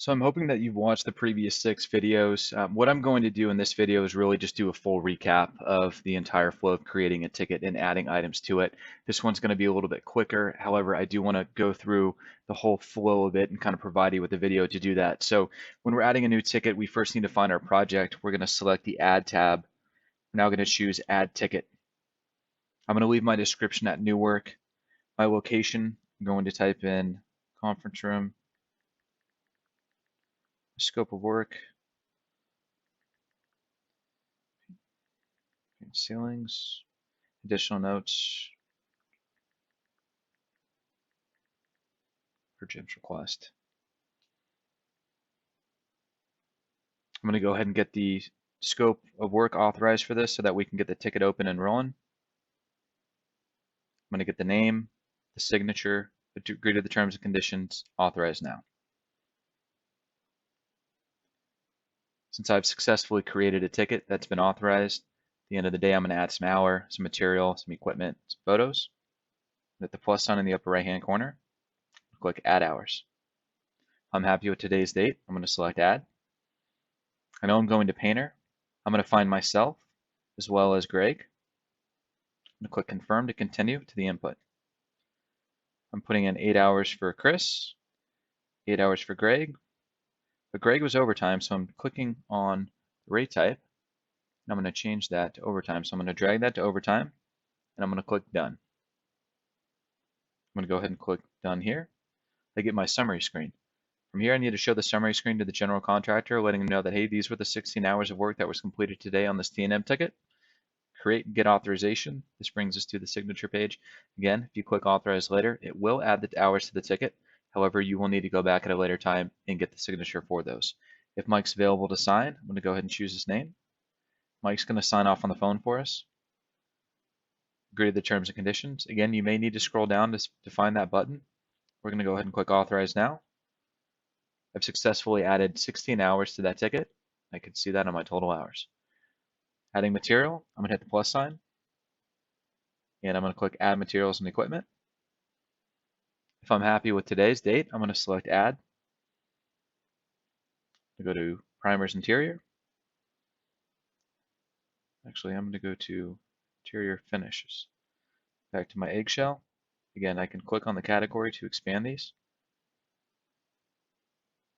So I'm hoping that you've watched the previous 6 videos. What I'm going to do in this video is really just do a full recap of the entire flow of creating a ticket and adding items to it. This one's going to be a little bit quicker. However, I do want to go through the whole flow of it and kind of provide you with a video to do that. So when we're adding a new ticket, we first need to find our project. We're going to select the Add tab. We're now going to choose Add Ticket. I'm going to leave my description at New Work. My location, I'm going to type in conference room. Scope of work, ceilings, additional notes for Jim's request. I'm going to go ahead and get the scope of work authorized for this so that we can get the ticket open and rolling. I'm going to get the name, the signature, agree to the terms and conditions, authorized now. Since I've successfully created a ticket that's been authorized, at the end of the day, I'm going to add some hour, some material, some equipment, some photos. Hit the plus sign in the upper right-hand corner. Click Add Hours. I'm happy with today's date. I'm going to select Add. I know I'm going to Painter. I'm going to find myself as well as Greg. I'm going to click Confirm to continue to the input. I'm putting in 8 hours for Chris, 8 hours for Greg, but Greg was overtime, so I'm clicking on the rate type, and I'm going to change that to overtime. So I'm going to drag that to overtime, and I'm going to click Done. I'm going to go ahead and click Done here. I get my summary screen. From here, I need to show the summary screen to the general contractor, letting them know that, hey, these were the 16 hours of work that was completed today on this T&M ticket. Create and get authorization. This brings us to the signature page. Again, if you click authorize later, it will add the hours to the ticket. However, you will need to go back at a later time and get the signature for those. If Mike's available to sign, I'm going to go ahead and choose his name. Mike's going to sign off on the phone for us. Agree to the terms and conditions. Again, you may need to scroll down to find that button. We're going to go ahead and click authorize now. I've successfully added 16 hours to that ticket. I can see that on my total hours. Adding material, I'm going to hit the plus sign. And I'm going to click Add Materials and Equipment. If I'm happy with today's date, I'm going to select Add. I go to Primers Interior. Actually, I'm going to go to Interior Finishes. Back to my eggshell. Again, I can click on the category to expand these.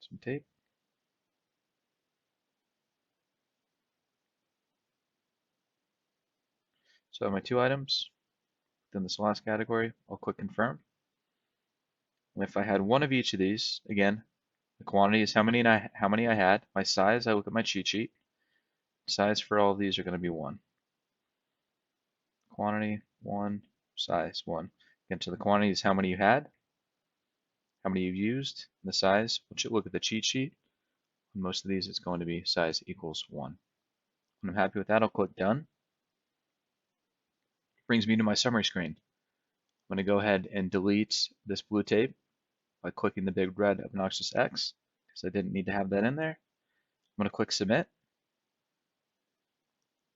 Some tape. So I have my 2 items. Within this last category, I'll click Confirm. And if I had one of each of these, again, the quantity is how many I had. My size, I look at my cheat sheet. Size for all of these are going to be 1. Quantity 1, size 1. Again, so the quantity is how many you had, how many you've used, and the size. We'll look at the cheat sheet. On most of these, it's going to be size equals 1. When I'm happy with that, I'll click Done. Brings me to my summary screen. I'm going to go ahead and delete this blue tape by clicking the big red obnoxious X because I didn't need to have that in there. I'm going to click Submit.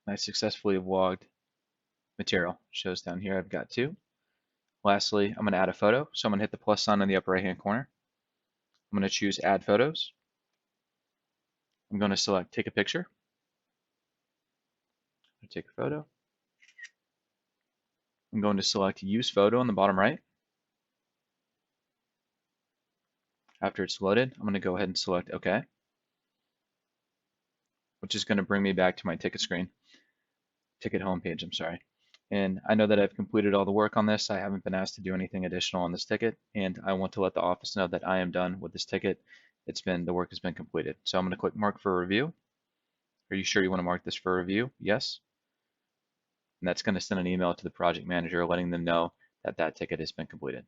I successfully have logged material. Shows down here I've got 2. Lastly, I'm going to add a photo. So I'm going to hit the plus sign in the upper right hand corner. I'm going to choose Add Photos. I'm going to select Take a Picture. Take a photo. I'm going to select Use Photo on the bottom right. After it's loaded, I'm going to go ahead and select OK, which is going to bring me back to my ticket screen, ticket homepage, I'm sorry. And I know that I've completed all the work on this. I haven't been asked to do anything additional on this ticket, and I want to let the office know that I am done with this ticket. The work has been completed. So I'm going to click Mark for Review. Are you sure you want to mark this for review? Yes. And that's going to send an email to the project manager letting them know that that ticket has been completed.